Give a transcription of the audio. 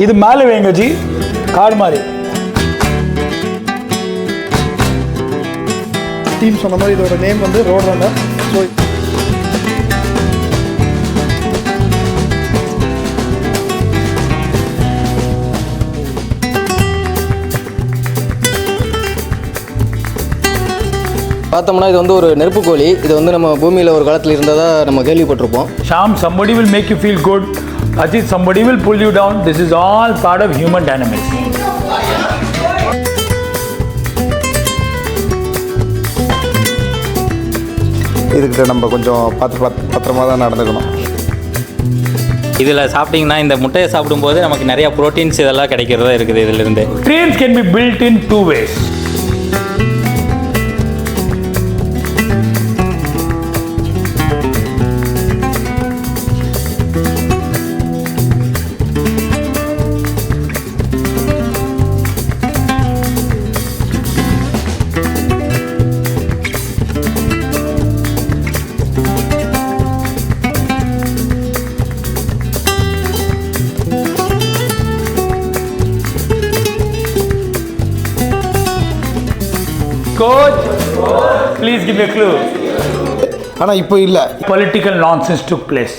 இது மேலே வைங்க ஜி, கார் மாதிரி. டீம் சொன்ன மாதிரி இதோட நேம் வந்து ரோட் ரன்னர். ஸோ பார்த்தோம்னா இது வந்து ஒரு நெருப்பு கோழி. இது வந்து நம்ம பூமியில் ஒரு காலத்தில் இருந்ததா நம்ம கேள்விப்பட்டிருப்போம். Sham, somebody will make you feel good. Ajit, somebody will pull you down. This is all part of human dynamics. இதுக்கிட்ட நம்ம கொஞ்சம் பத்திரமா தான் நடந்துக்கணும். இதில் சாப்பிட்டிங்கன்னா இந்த முட்டையை சாப்பிடும்போது நமக்கு நிறையா ப்ரோட்டீன்ஸ் இதெல்லாம் கிடைக்கிறதா இருக்குது. இதிலிருந்து Trains can be built in two ways. Coach, please give me a clue. ஆனால் இப்போ இல்லை. Political nonsense took place.